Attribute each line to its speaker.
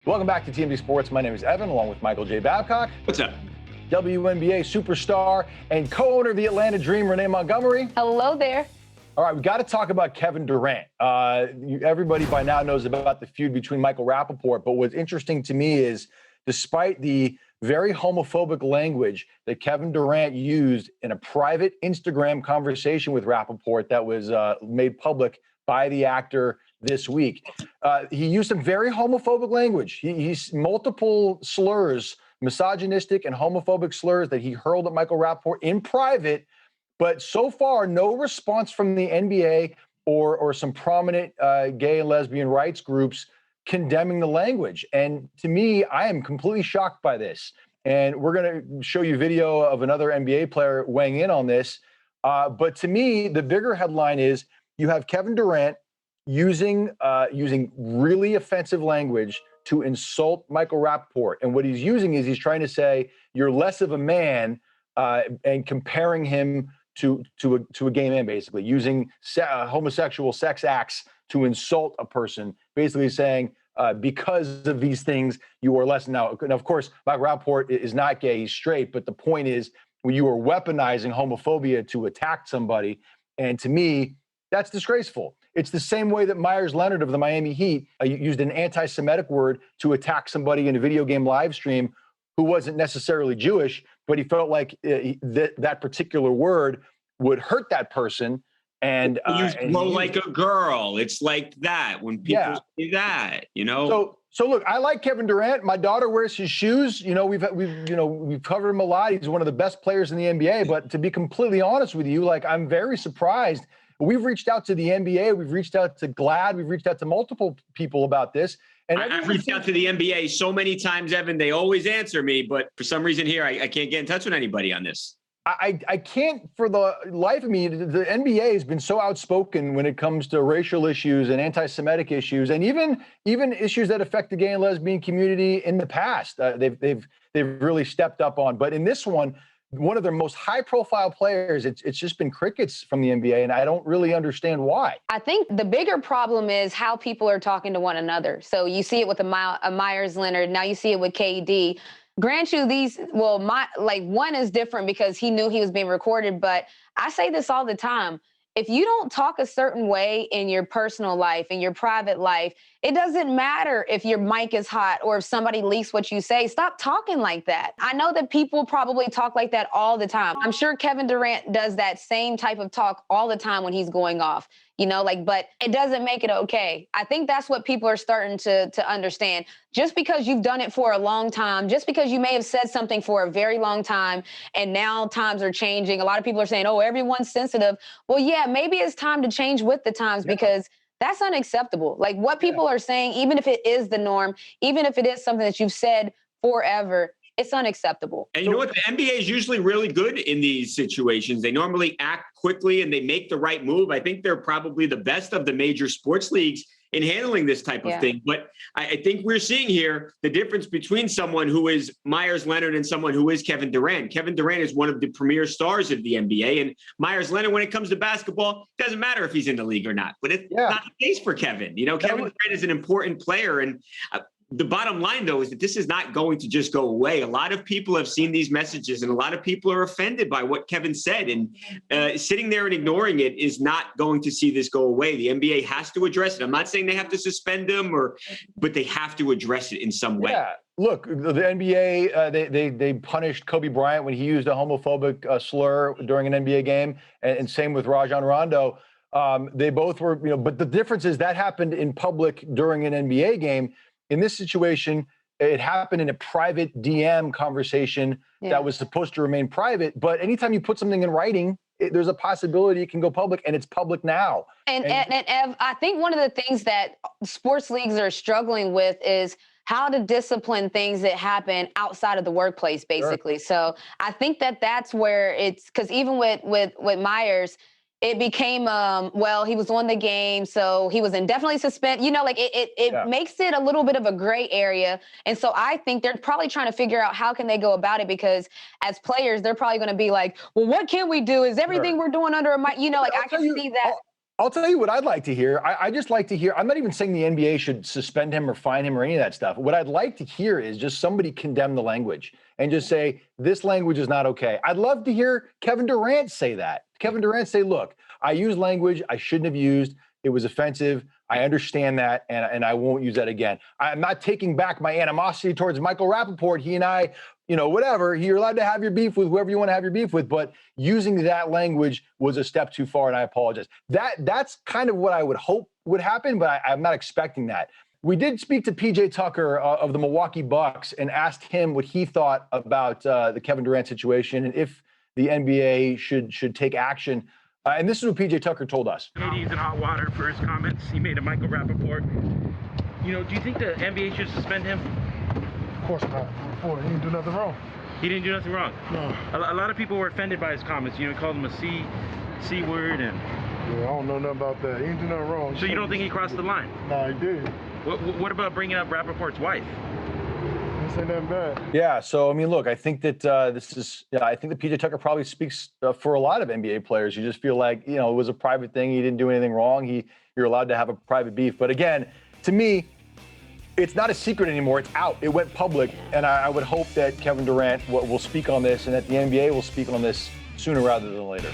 Speaker 1: Welcome back to TMZ Sports. My name is Evan, along with Michael J. Babcock.
Speaker 2: What's up?
Speaker 1: WNBA superstar and co-owner of the Atlanta Dream, Renee Montgomery.
Speaker 3: Hello there.
Speaker 1: All right, we've got to talk about Kevin Durant. Everybody by now knows about the feud between Michael Rapaport, but what's interesting to me is despite the very homophobic language that Kevin Durant used in a private Instagram conversation with Rapaport that was made public by the actor this week, he used some very homophobic language. He's multiple slurs, misogynistic and homophobic slurs that he hurled at Michael Rapaport in private. But so far, no response from the NBA or some prominent gay and lesbian rights groups condemning the language. And to me, I am completely shocked by this. And we're going to show you video of another NBA player weighing in on this. But to me, the bigger headline is you have Kevin Durant using really offensive language to insult Michael Rapaport. And what he's using is he's trying to say you're less of a man and comparing him to a gay man, basically using homosexual sex acts to insult a person, basically saying because of these things you are less. Now, of course, Michael Rapaport is not gay; he's straight. But the point is, when you are weaponizing homophobia to attack somebody, and to me, that's disgraceful. It's the same way that Myers Leonard of the Miami Heat used an anti-Semitic word to attack somebody in a video game live stream who wasn't necessarily Jewish, but he felt like that particular word would hurt that person. And
Speaker 2: like a girl. It's like that when people say that, you know.
Speaker 1: So look, I like Kevin Durant. My daughter wears his shoes. You know, we've covered him a lot. He's one of the best players in the NBA. But to be completely honest with you, like, I'm very surprised. We've reached out to the NBA. We've reached out to GLAAD. We've reached out to multiple people about this. And
Speaker 2: I've reached out to the NBA so many times, Evan. They always answer me, but for some reason here, I can't get in touch with anybody on this.
Speaker 1: I can't for the life of me. The NBA has been so outspoken when it comes to racial issues and anti-Semitic issues, and even issues that affect the gay and lesbian community in the past. They've really stepped up on. But in this one of their most high-profile players, it's just been crickets from the NBA, and I don't really understand why.
Speaker 3: I think the bigger problem is how people are talking to one another. So you see it with a Myers Leonard. Now you see it with KD. Grant you one is different because he knew he was being recorded, but I say this all the time. If you don't talk a certain way in your personal life, in your private life, it doesn't matter if your mic is hot or if somebody leaks what you say. Stop talking like that. I know that people probably talk like that all the time. I'm sure Kevin Durant does that same type of talk all the time when he's going off, but it doesn't make it okay. I think that's what people are starting to understand. Just because you've done it for a long time, just because you may have said something for a very long time and now times are changing. A lot of people are saying, oh, everyone's sensitive. Well, yeah, maybe it's time to change with the times because that's unacceptable. Like what people are saying, even if it is the norm, even if it is something that you've said forever, it's unacceptable.
Speaker 2: And you know what? The NBA is usually really good in these situations. They normally act quickly and they make the right move. I think they're probably the best of the major sports leagues in handling this type of thing. But I think we're seeing here the difference between someone who is Myers Leonard and someone who is Kevin Durant. Kevin Durant is one of the premier stars of the NBA. And Myers Leonard, when it comes to basketball, doesn't matter if he's in the league or not. But it's not the case for Kevin. Kevin Durant is an important player. And the bottom line, though, is that this is not going to just go away. A lot of people have seen these messages and a lot of people are offended by what Kevin said. And sitting there and ignoring it is not going to see this go away. The NBA has to address it. I'm not saying they have to suspend him, but they have to address it in some way. Yeah.
Speaker 1: Look, the NBA, they punished Kobe Bryant when he used a homophobic slur during an NBA game. And same with Rajon Rondo. They both were, but the difference is that happened in public during an NBA game. In this situation, it happened in a private DM conversation that was supposed to remain private. But anytime you put something in writing, there's a possibility it can go public, and it's public now. And
Speaker 3: Ev, I think one of the things that sports leagues are struggling with is how to discipline things that happen outside of the workplace, basically. Sure. So I think that's where it's because even with Myers, it became, he was on the game, so he was indefinitely suspended. It makes it a little bit of a gray area. And so I think they're probably trying to figure out how can they go about it because as players, they're probably going to be like, well, what can we do? Is everything we're doing under a mic? I can see that.
Speaker 1: I'll tell you what I'd like to hear. I just like to hear, I'm not even saying the NBA should suspend him or fine him or any of that stuff. What I'd like to hear is just somebody condemn the language and just say, this language is not okay. I'd love to hear Kevin Durant say that. Kevin Durant say, look, I used language I shouldn't have used. It was offensive. I understand that, and I won't use that again. I'm not taking back my animosity towards Michael Rapaport. He and I, whatever, you're allowed to have your beef with whoever you want to have your beef with, but using that language was a step too far, and I apologize. That's kind of what I would hope would happen, but I'm not expecting that. We did speak to PJ Tucker of the Milwaukee Bucks and asked him what he thought about the Kevin Durant situation and if the NBA should take action. And this is what PJ Tucker told us.
Speaker 4: KD's in hot water for his comments he made to Michael Rapaport. Do you think the NBA should suspend him?
Speaker 5: Of course not. He didn't do nothing wrong.
Speaker 4: He didn't do nothing wrong.
Speaker 5: No.
Speaker 4: A lot of people were offended by his comments. He called him a C word, and
Speaker 5: Yeah, I don't know nothing about that. He didn't do nothing wrong.
Speaker 4: so you don't think he crossed the line?
Speaker 5: No, he did.
Speaker 4: What about bringing up Rapaport's wife?
Speaker 5: He said nothing bad.
Speaker 1: Yeah, so I mean, look, I think that I think that PJ Tucker probably speaks for a lot of NBA players. You just feel like, it was a private thing. He didn't do anything wrong. You're allowed to have a private beef. But again, to me, it's not a secret anymore. It's out. It went public. And I would hope that Kevin Durant will speak on this and that the NBA will speak on this sooner rather than later.